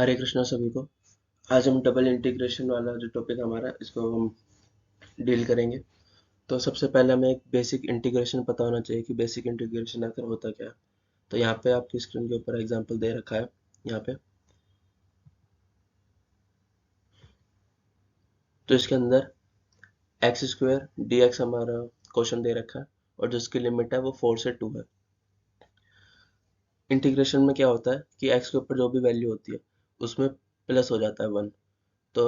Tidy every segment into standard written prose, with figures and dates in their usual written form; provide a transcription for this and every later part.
हरे कृष्णा सभी को। आज हम डबल इंटीग्रेशन वाला जो टॉपिक हमारा इसको हम डील करेंगे। तो सबसे पहले हमें एक बेसिक इंटीग्रेशन पता होना चाहिए कि बेसिक इंटीग्रेशन आखिर होता क्या है। तो यहाँ पे आपकी स्क्रीन के ऊपर एग्जांपल दे रखा है। यहाँ पे तो इसके अंदर एक्स स्क्वायर डी एक्स हमारा क्वेश्चन दे रखा है और जिसकी लिमिट है वो 4 से 2 है। इंटीग्रेशन में क्या होता है कि एक्स के ऊपर जो भी वैल्यू होती है उसमें प्लस हो जाता है 1। तो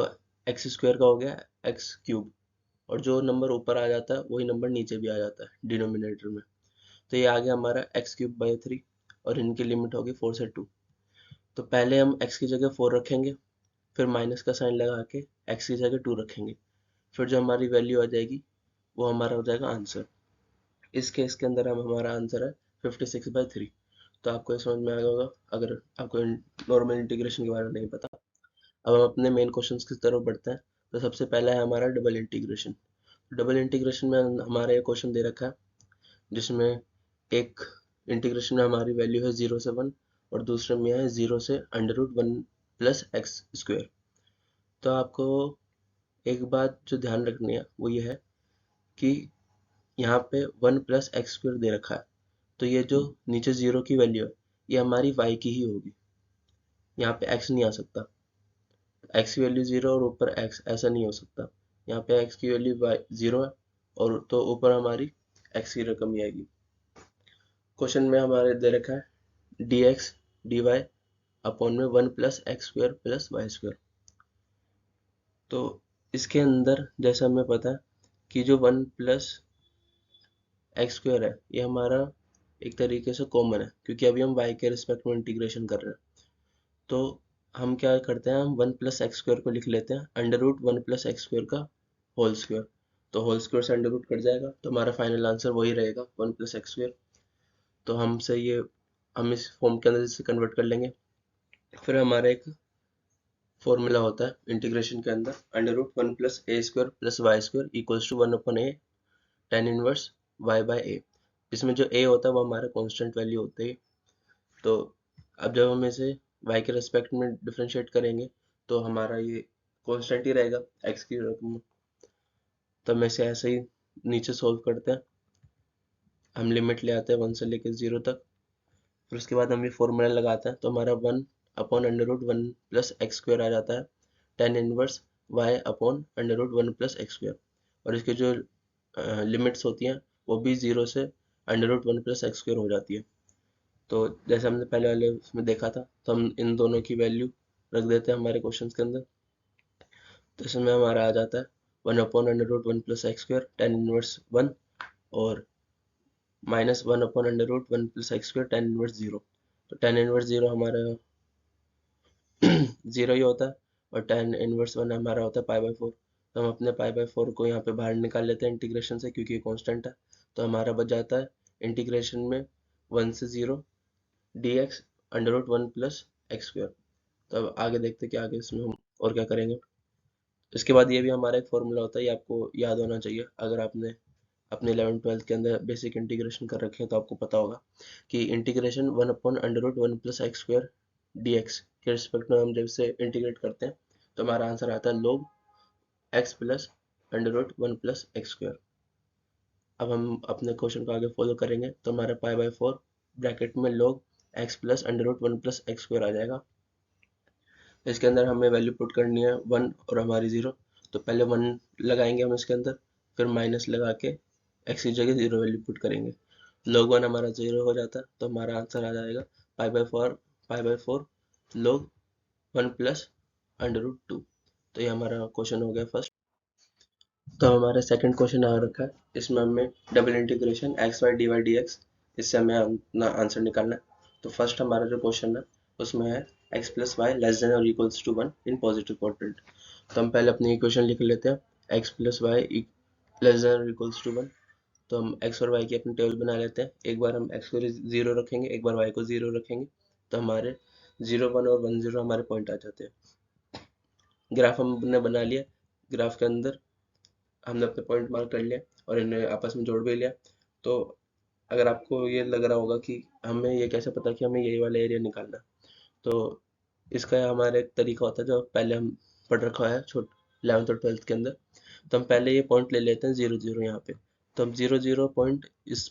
एक्स स्क्वायर का हो गया एक्स क्यूब, और जो नंबर ऊपर आ जाता है वही नंबर नीचे भी आ जाता है डिनोमिनेटर में। तो ये आ गया हमारा एक्स क्यूब बाई 3 और इनकी लिमिट होगी 4 से 2। तो पहले हम एक्स की जगह 4 रखेंगे, फिर माइनस का साइन लगा के एक्स की जगह 2 रखेंगे, फिर जो हमारी वैल्यू आ जाएगी वो हमारा हो जाएगा आंसर। इस केस के अंदर हम हमारा आंसर है 56/3। तो आपको ये समझ में आ गया होगा अगर आपको नॉर्मल इंटीग्रेशन के बारे में नहीं पता। अब हम अपने मेन क्वेश्चन की तरफ बढ़ते हैं। तो सबसे पहला है हमारा डबल इंटीग्रेशन। डबल इंटीग्रेशन में हमारा ये क्वेश्चन दे रखा है जिसमें एक इंटीग्रेशन में हमारी वैल्यू है 0 से 1 और दूसरे में है 0 से √1 प्लस एक्स स्क्वायर। तो आपको एक बात जो ध्यान रखनी है वो ये है कि यहाँ पे 1 प्लस एक्स स्क्वायर दे रखा है, तो ये जो नीचे जीरो की वैल्यू है ये हमारी वाई की ही होगी। यहाँ पे एक्स नहीं आ सकता, एक्स की वैल्यू जीरो और ऊपर एक्स ऐसा नहीं हो सकता। यहाँ पे एक्स की वैल्यू जीरो है और तो ऊपर हमारी एक्स की रकम ही आएगी। क्वेश्चन में हमारे दे रखा है d x d y upon में 1 plus x square plus Y square. तो इसके अंदर जैसा हमें पता है कि जो 1 प्लस एक्स स्क्वायर है ये हमारा एक तरीके से कॉमन है, क्योंकि अभी हम वाई के रिस्पेक्ट में इंटीग्रेशन कर रहे हैं। तो हम क्या करते हैं, हम 1 प्लस एक्स स्क्वायर को लिख लेते हैं √1 प्लस एक्स स्क्वायर का होल स्क्वायर। तो होल स्क्वायर से अंडर रूट कट जाएगा तो हमारा फाइनल आंसर वही रहेगा 1 प्लस एक्स स्क्वायर। तो हमसे ये हम इस फॉर्म के अंदर इसे कन्वर्ट कर लेंगे। फिर हमारा एक फॉर्मूला होता है इंटीग्रेशन के अंदर √1 plus A square plus Y square equals to 1/a tan inverse Y by A. इसमें जो ए होता है वो हमारा कांस्टेंट वैल्यू होता है। तो अब जब हम इसे वाई के रेस्पेक्ट में डिफरेंशिएट करेंगे तो हमारा ये कांस्टेंट ही रहेगा एक्स की रकम। तो हम इसे ऐसे ही नीचे सोल्व करते हैं। हम लिमिट ले आते हैं 1 से लेकर 0 तक। फिर उसके बाद हम ये फॉर्मूला लगाते हैं तो हमारा 1/√1 प्लस एक्स स्क्वायर आ जाता है tan inverse y upon √1 plus x square. और इसके जो लिमिट्स होती हैं वो भी 0 से √1 प्लस एक्स स्क्वायर हो जाती है। तो जैसे हमने पहले वाले उसमें देखा था तो हम इन दोनों की वैल्यू रख देते हैं हमारे क्वेश्चन के अंदर। तो इसमें हमारा आ जाता है 1/√1 plus x square tan inverse 1 और minus 1/√1 plus x square tan inverse 0। तो tan इनवर्स 0 हमारा 0 ही होता है और tan इनवर्स 1 हमारा होता है π/4। तो हम अपने π/4 को यहाँ पे बाहर निकाल लेते हैं इंटीग्रेशन से, क्योंकि ये कांस्टेंट है। तो हमारा बच जाता है इंटीग्रेशन में 1 से 0 dx √1 प्लस एक्स स्क्वायर। तो अब आगे देखते हैं कि आगे इसमें हम और क्या करेंगे। इसके बाद ये भी हमारा एक फॉर्मूला होता है, ये आपको याद होना चाहिए। अगर आपने अपने 11th-12th के अंदर बेसिक इंटीग्रेशन कर रखे हैं तो आपको पता होगा कि integration 1/√1 plus x square D x के रिस्पेक्ट में हम जब से इंटीग्रेट करते हैं तो हमारा आंसर आता है log x plus √1 plus x square. अब हम अपने क्वेश्चन को आगे फॉलो करेंगे तो हमारा π/4 ब्रैकेट में log x plus √1 plus x square आ जाएगा। इसके अंदर हमें वैल्यू पुट करनी है 1 और हमारी 0। तो पहले 1 लगाएंगे हम इसके अंदर, फिर माइनस लगा के एक्स की जगह 0 वैल्यू पुट करेंगे। log 1 हमारा 0 हो जाता है तो हमारा आंसर आ जाएगा π/4 log 1 प्लस √2। तो ये हमारा क्वेश्चन हो गया फर्स्ट। तो हमारा सेकंड क्वेश्चन आ रखा है, इसमें हमें double integration x y d y d x, इससे हमें अपना आंसर निकालना है। तो फर्स्ट हमारा जो क्वेश्चन है उसमें है X plus Y less than और equals to 1 in positive quadrant. तो हम पहले अपनी इक्वेशन लिख लेते हैं X plus Y less than और इक्वल्स टू 1। तो हम एक्स और वाई की अपनी टेबल बना लेते हैं। एक बार हम एक्स को 0 रखेंगे, एक बार वाई को 0 रखेंगे, तो हमारे 0 1 और 1 0 हमारे पॉइंट आ जाते हैं। ग्राफ हमने बना लिया, ग्राफ के अंदर हमने अपने पॉइंट मार्क कर लिया और इन्हें आपस में जोड़ भी लिया। तो अगर आपको ये लग रहा होगा कि हमें ये कैसे पता कि हमें यही वाला एरिया निकालना है, तो इसका हमारा एक तरीका होता है जो पहले हम पढ़ रखा है छोट 11th और 12th के अंदर। तो हम पहले ये पॉइंट ले लेते हैं 0 0 यहाँ पे। तो हम 0 0 पॉइंट इस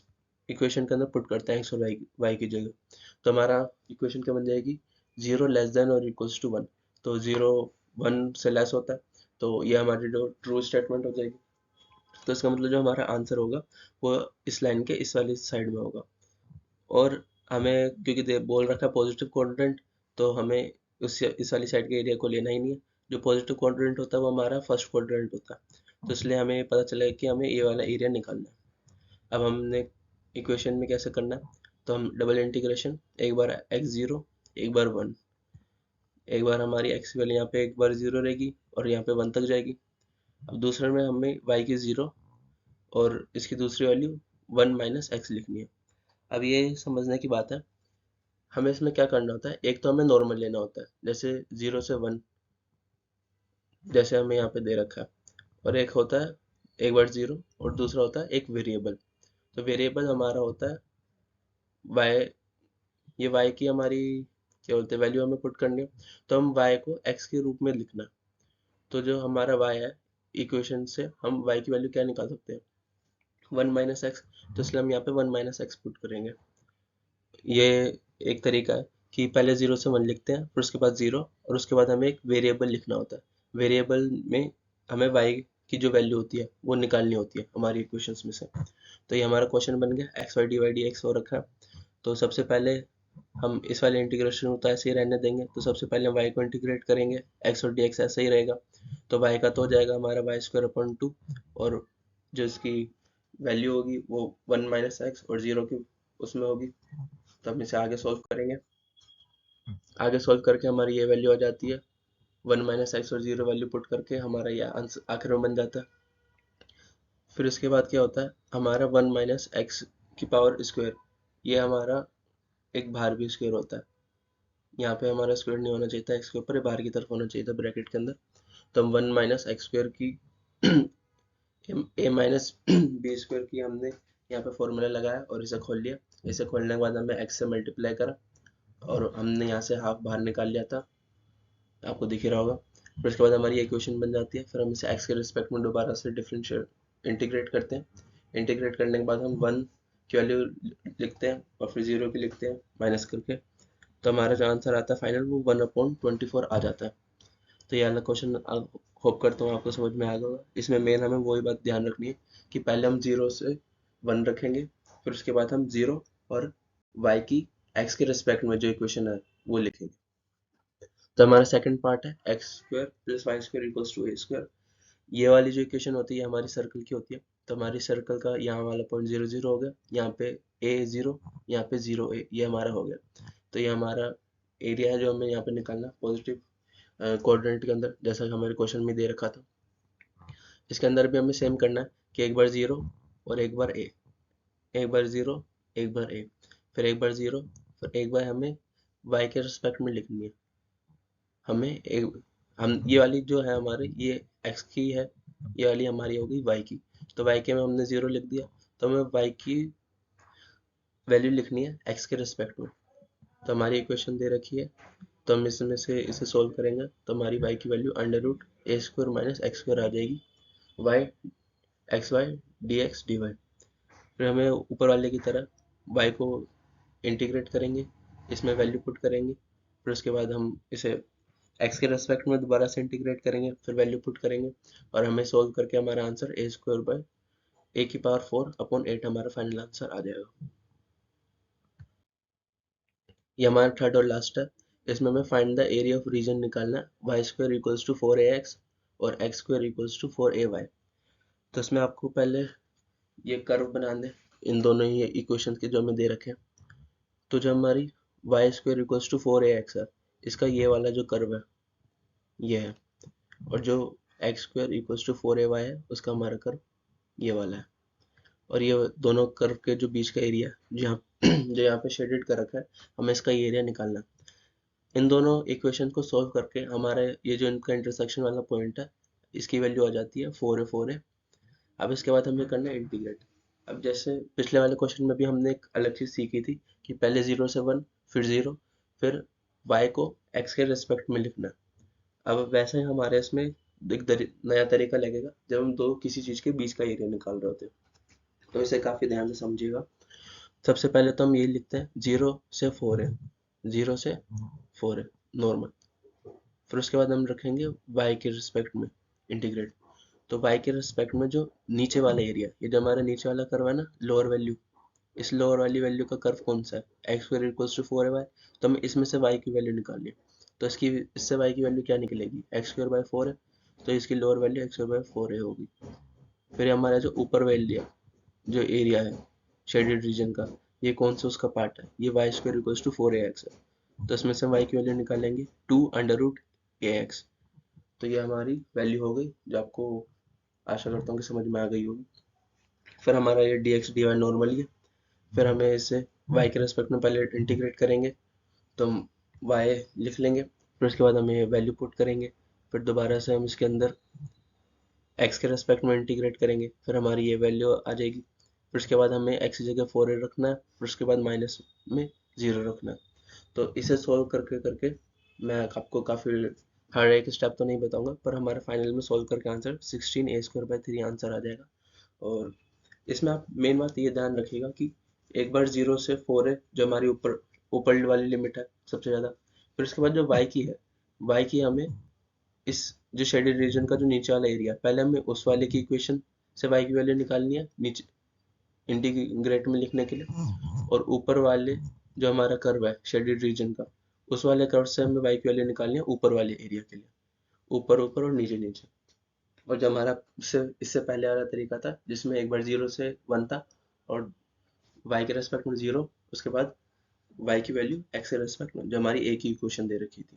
इक्वेशन के अंदर पुट करते हैं एक्स और वाई की जगह। तो हमारा इक्वेशन क्या बन जाएगी, 0 लेस देन और इक्वल्स टू 1। तो 0 1 से लेस होता है, तो ये हमारी जो ट्रू स्टेटमेंट हो जाएगी। तो इसका मतलब जो हमारा आंसर होगा वो इस लाइन के इस वाली साइड में होगा। और हमें क्योंकि बोल रखा है पॉजिटिव क्वाड्रेंट, तो हमें उस इस वाली साइड के एरिया को लेना ही नहीं है। जो पॉजिटिव क्वाड्रेंट होता है वो हमारा फर्स्ट क्वाड्रेंट होता है, तो इसलिए हमें पता चला कि हमें ये वाला एरिया निकालना है। अब हमने इक्वेशन में कैसे करना है, तो हम डबल इंटीग्रेशन, एक बार x0 एक बार 1, एक बार हमारी एक्स की वैल्यू यहाँ पे एक बार 0 रहेगी और यहाँ पे 1 तक जाएगी। अब दूसरे में हमें y की 0 और इसकी दूसरी वैल्यू 1 माइनस एक्स लिखनी है। अब ये समझने की बात है, हमें इसमें क्या करना होता है, एक तो हमें नॉर्मल लेना होता है जैसे 0 से 1, जैसे हमें यहाँ पे दे रखा है। और एक होता है एक बार 0 और दूसरा होता है एक वेरिएबल। तो वेरिएबल हमारा होता है y, ये y की हमारी क्या बोलते हैं वैल्यू हमें पुट करनी है। तो हम y को x के रूप में लिखना। तो जो हमारा y है, इक्वेशन से हम y की वैल्यू क्या निकाल सकते हैं, 1 माइनस एक्स। तो इसलिए हम यहाँ पे 1 माइनस एक्स पुट करेंगे। ये एक तरीका है कि पहले 0 से 1 लिखते हैं, फिर उसके बाद 0, और उसके बाद हमें एक वेरिएबल लिखना होता है। वेरिएबल में हमें y की जो वैल्यू होती है वो निकालनी होती है हमारी इक्वेशंस में से। तो ये हमारा क्वेश्चन बन गया, x y d y d x हो रखा है। तो सबसे पहले हम इस वाले इंटीग्रेशन को तो ऐसे ही रहने देंगे। तो सबसे पहले हम y को इंटीग्रेट करेंगे, x और dx ऐसा ही रहेगा। तो y का तो हो जाएगा हमारा वाई स्क्वायर अपॉन 2, और जो इसकी वैल्यू होगी वो 1 माइनस एक्स और 0 की उसमें होगी। तो हम इसे आगे सॉल्व करेंगे। आगे सॉल्व करके हमारी ये वैल्यू आ जाती है 1 माइनस एक्स और 0 वैल्यू पुट करके हमारा ये आंसर आखिर में बन जाता है। फिर उसके बाद क्या होता है, हमारा 1 माइनस एक्स की पावर स्क्वायर, ये हमारा एक बाहर भी स्क्वायर होता है। यहाँ पे हमारा स्क्वायर नहीं होना चाहिए था एक्स के ऊपर, ये बाहर की तरफ होना चाहिए था ब्रैकेट के अंदर। तो हम 1 माइनस एक्स स्क्वायर की ए माइनस बी स्क्वायर की हमने यहाँ पे फॉर्मूला लगाया और इसे खोल लिया। इसे खोलने के बाद हमें एक्स से मल्टीप्लाई करा और हमने यहाँ से हाफ बाहर निकाल लिया था, आपको दिख ही रहा होगा। फिर उसके बाद हमारी इक्वेशन बन जाती है। फिर हम इसे एक्स के रिस्पेक्ट में दोबारा से डिफरेंशिएट इंटीग्रेट करते हैं। इंटीग्रेट करने के बाद हम 1 की वैल्यू लिखते हैं और फिर 0 की लिखते हैं माइनस करके। तो हमारा जो आंसर आता है फाइनल वो 1/24 आ जाता है। तो ये वाला क्वेश्चन होप करता हूँ आपको समझ में आ गया होगा। इसमें मेन हमें वही बात ध्यान रखनी है कि पहले हम 0 से 1 रखेंगे, फिर उसके बाद हम 0 और y की x के रिस्पेक्ट में जो इक्वेशन है वो लिखेंगे। तो हमारा सेकंड पार्ट है x square plus Y square equals to a square. ये वाली जो इक्वेशन होती है हमारी सर्कल की होती है। तो हमारी सर्कल का यहाँ वाला पॉइंट 0 0 हो गया, यहाँ पे a 0, यहाँ पे 0 a, ये हमारा हो गया। तो ये हमारा एरिया है जो हमें यहाँ पे निकालना पॉजिटिव क्वाड्रेंट के अंदर, जैसा कि हमारे क्वेश्चन में दे रखा था। इसके अंदर भी हमें सेम करना है कि एक बार 0 और एक बार a, एक बार 0 एक बार a, फिर एक बार 0, फिर एक बार हमें y के रिस्पेक्ट में लिखनी है। हमें एक हम ये वाली जो है हमारे ये x की है, ये वाली हमारी होगी y की। तो y के में हमने 0 लिख दिया, तो हमें y की वैल्यू लिखनी है x के रिस्पेक्ट में। तो हमारी इक्वेशन दे रखी है, तो हम इसमें से इसे सोल्व करेंगे तो हमारी y की value under root a square minus x square आ जाएगी, y x y d x d y. फिर हमें ऊपर वाले की तरह y को इंटीग्रेट करेंगे, इसमें वैल्यू पुट करेंगे। फिर उसके बाद हम इसे x के रेस्पेक्ट में दोबारा से इंटीग्रेट करेंगे, फिर वैल्यू पुट करेंगे और हमें सोल्व करके हमारा आंसर ए स्क्वायर बाय ए की पावर 4 अपॉन 8 हमारा फाइनल आंसर आ जाएगा। ये हमारा थर्ड और लास्ट है। इसमें हमें find the area of region निकालना है, Y square equals to 4ax और x square equals to 4ay। तो इसमें आपको पहले ये कर्व बना दें, इन दोनों ही इक्वेशन के जो हमें दे रखे हैं। तो जो हमारी Y square equals to 4ax है, इसका ये वाला जो कर्व है ये है, और जो x square equals to 4ay है उसका हमारा कर्व ये वाला है। और ये दोनों कर्व के जो बीच का एरिया जहाँ जो यहाँ पे शेडेड कर रखा है, हमें इसका ये एरिया निकालना है। इन दोनों इक्वेशन को सॉल्व करके हमारे ये जो इनका इंटरसेक्शन वाला पॉइंट है, इसकी वैल्यू आ जाती है 4a। अब इसके बाद हमें करना है इंटीग्रेट। अब जैसे पिछले वाले क्वेश्चन में भी हमने एक अलग चीज़ सीखी थी कि पहले 0 से 1, फिर 0, फिर y को एक्स के रिस्पेक्ट में लिखना है। अब वैसे ही हमारे इसमें एक नया तरीका लगेगा जब हम दो किसी चीज़ के बीच का एरिया निकाल रहे होते हैं। तो इसे काफ़ी ध्यान से समझिएगा। सबसे पहले तो हम ये लिखते हैं 0 से 4 है, 0 से 4 है नॉर्मल। फिर उसके बाद हम रखेंगे y के रिस्पेक्ट में इंटीग्रेट। तो y के रिस्पेक्ट में जो नीचे वाला एरिया, ये जो हमारा नीचे वाला कर्व है ना, लोअर वैल्यू, इस लोअर वाली वैल्यू का कर्व कौन सा है, एक्स स्क्वायर इक्वल्स टू 4 है। तो हमें इसमें से y की वैल्यू निकालनी है। तो इससे y की वैल्यू क्या निकलेगी, एक्स स्क्वायर बाय 4 है, तो इसकी lower value x square by 4 होगी। फिर हमारा जो ऊपर वैल्यू है, जो एरिया है शेडेड रीजन का, ये कौन सा उसका पार्ट है, ये Y square equals to 4ax है। तो इसमें से वाई की वैल्यू निकालेंगे 2√ax। तो ये हमारी वैल्यू हो गई, जो आपको आशा करता हूँ कि समझ में आ गई होगी। फिर हमारा ये dx dy नॉर्मली है। फिर हमें इसे y के रेस्पेक्ट में पहले इंटीग्रेट करेंगे, तो हम y लिख लेंगे। फिर उसके बाद हमें वैल्यू पुट करेंगे। फिर दोबारा से हम इसके अंदर x के रेस्पेक्ट में इंटीग्रेट करेंगे, फिर हमारी ये वैल्यू आ जाएगी। फिर उसके बाद हमें x की जगह 4 रखना है, फिर उसके बाद माइनस में 0 रखना है। तो इसे सॉल्व करके करके मैं आपको काफ़ी हर एक स्टेप तो नहीं बताऊंगा, पर हमारे फाइनल में सॉल्व करके आंसर 16a² बाय 3 आंसर आ जाएगा। और इसमें आप मेन बात ये ध्यान रखिएगा कि एक बार 0 से 4 है, जो हमारी ऊपर ऊपर वाली लिमिट है सबसे ज़्यादा। फिर उसके बाद जो y की है, y की हमें इस जो शेडेड रीजन का जो नीचे वाला एरिया, पहले हमें उस वाले की इक्वेशन से y की वैल्यू निकालनी है नीचे इंटीग्रेट में लिखने के लिए। और ऊपर वाले जो हमारा कर्व है शेडेड रीजन का, उस वाले कर्व से हमें y की वैल्यू निकालनी है ऊपर वाले एरिया के लिए, ऊपर ऊपर और नीचे नीचे। और जो हमारा इससे पहले वाला तरीका था जिसमें एक बार 0 से 1 था और y के रेस्पेक्ट में 0, उसके बाद y की वैल्यू x के रेस्पेक्ट में, जो हमारी एक ही इक्वेशन दे रखी थी।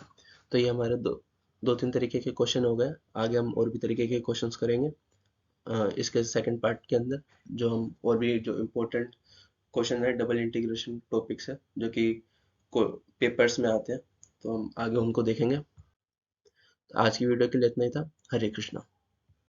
तो ये हमारे दो तीन तरीके के क्वेश्चन हो गए। आगे हम और भी तरीके के क्वेश्चंस करेंगे इसके सेकंड पार्ट के अंदर, जो हम और भी जो इम्पोर्टेंट क्वेश्चन है डबल इंटीग्रेशन टॉपिक्स है, जो कि पेपर्स में आते हैं, तो हम आगे उनको देखेंगे। आज की वीडियो के लिए इतना ही था। हरे कृष्णा।